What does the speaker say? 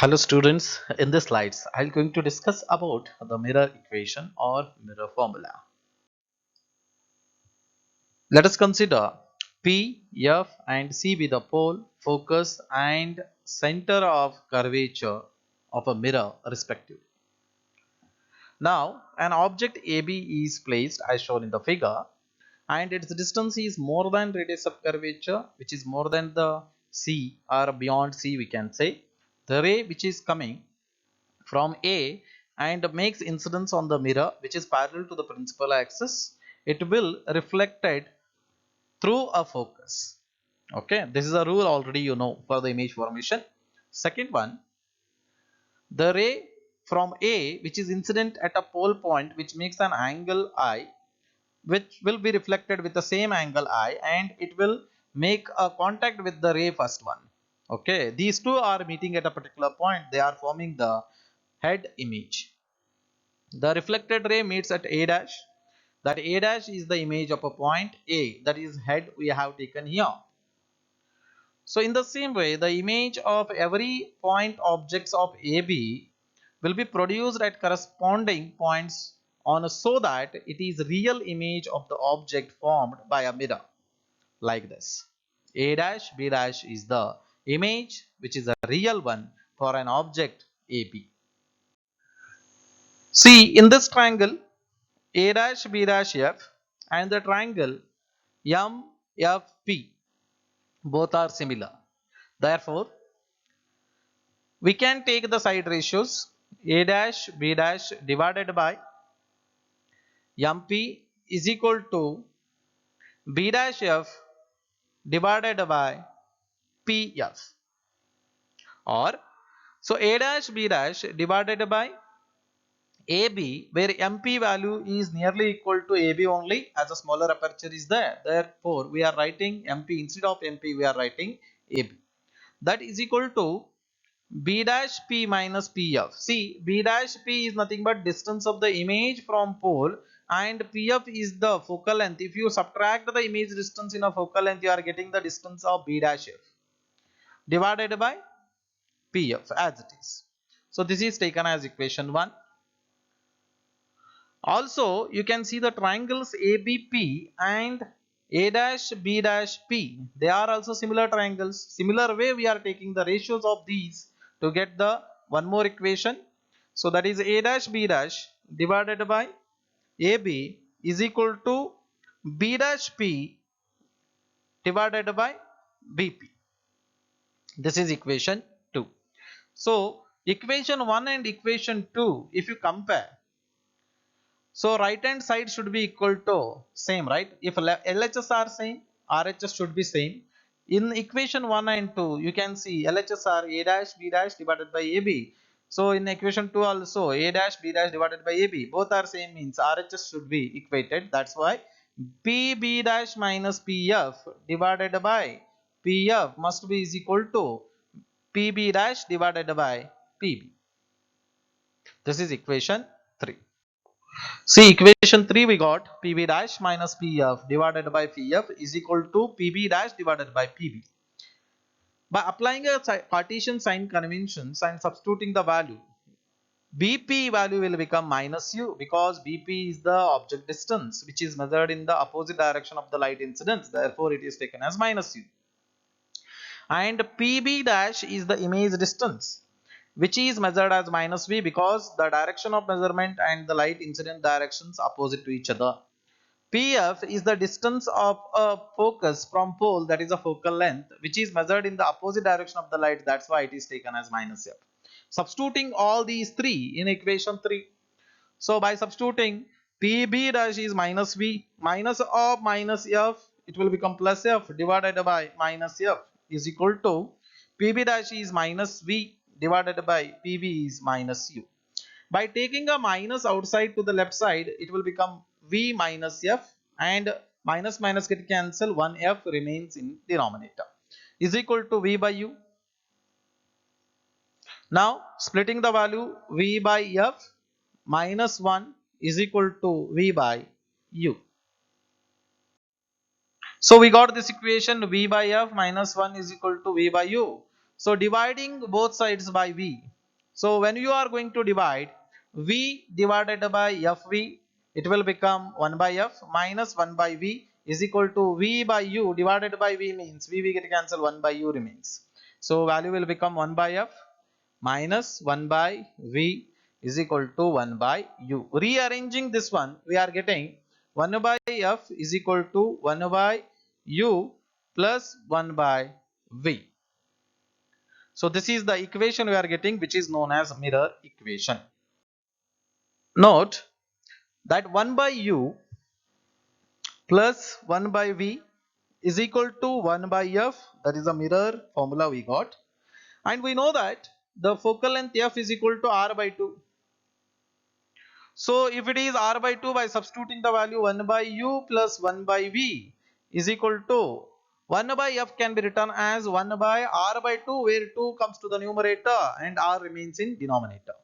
Hello students, in the slides I'm going to discuss about the mirror equation or mirror formula. Let us consider P, F and C be the pole, focus and center of curvature of a mirror respectively. Now an object AB is placed as shown in the figure and its distance is more than radius of curvature, which is more than the C or beyond C we can say. The ray which is coming from A and makes incidence on the mirror which is parallel to the principal axis, it will reflected through a focus. Okay, this is a rule already you know for the image formation. Second one, the ray from A which is incident at a pole point which makes an angle I, which will be reflected with the same angle I, and it will make a contact with the ray first one. Okay, these two are meeting at a particular point, they are forming the head image. The reflected ray meets at A dash. That A dash is the image of a point A, that is head we have taken here. So in the same way, the image of every point objects of AB will be produced at corresponding points on so that it is real image of the object formed by a mirror like this. A dash B dash is the image which is a real one for an object AB. See in this triangle A dash B dash F and the triangle MFP both are similar. Therefore, we can take the side ratios A dash B dash divided by MP is equal to B dash F divided by PF, or so A dash B dash divided by AB, where MP value is nearly equal to AB only as a smaller aperture is there. Therefore, we are writing MP instead of MP, we are writing AB. That is equal to B dash P minus PF. See, B dash P is nothing but distance of the image from pole and PF is the focal length. If you subtract the image distance in a focal length, you are getting the distance of B dash F divided by PF as it is. So, this is taken as equation 1. Also, you can see the triangles ABP and A dash B dash P. They are also similar triangles. Similar way, we are taking the ratios of these to get the one more equation. So that is A dash B dash divided by AB is equal to B dash P divided by BP. This is equation 2. So equation 1 and equation 2, if you compare, so right hand side should be equal to same, right? If LHS are same, RHS should be same. In equation 1 and 2, you can see LHS are A dash B dash divided by AB. So in equation 2 also A dash B dash divided by AB. Both are same means RHS should be equated. That's why PB dash minus PF divided by PF must be is equal to PB dash divided by PB. This is equation 3. See equation 3 we got PB dash minus PF divided by PF is equal to PB dash divided by PB. By applying a Cartesian sign conventions and substituting the value, BP value will become minus U because BP is the object distance which is measured in the opposite direction of the light incidence. Therefore, it is taken as minus U. And PB dash is the image distance which is measured as minus V because the direction of measurement and the light incident directions opposite to each other. PF is the distance of a focus from pole, that is a focal length, which is measured in the opposite direction of the light. That's why it is taken as minus F. Substituting all these three in equation 3. So by substituting PB dash is minus V minus of minus F, it will become plus F divided by minus F is equal to PB dash is minus V divided by PB is minus U. By taking a minus outside to the left side, it will become V minus F and minus minus get cancelled, 1F remains in denominator is equal to V by U. Now splitting the value V by F minus 1 is equal to V by U. So we got this equation V by F minus 1 is equal to V by U. So dividing both sides by v. So when you are going to divide v divided by fv, it will become 1 by f minus 1 by v is equal to v by u divided by v means v we get cancel, 1 by u remains. So value will become 1 by f minus 1 by v is equal to 1 by u. Rearranging this one, we are getting 1 by f is equal to 1 by u plus 1 by v. So this is the equation we are getting, which is known as mirror equation. Note that 1 by u plus 1 by v is equal to 1 by f, that is a mirror formula we got, and we know that the focal length f is equal to r by 2. So if it is r by 2, by substituting the value 1 by u plus 1 by v is equal to 1 by f can be written as 1 by r by 2, where 2 comes to the numerator and r remains in denominator.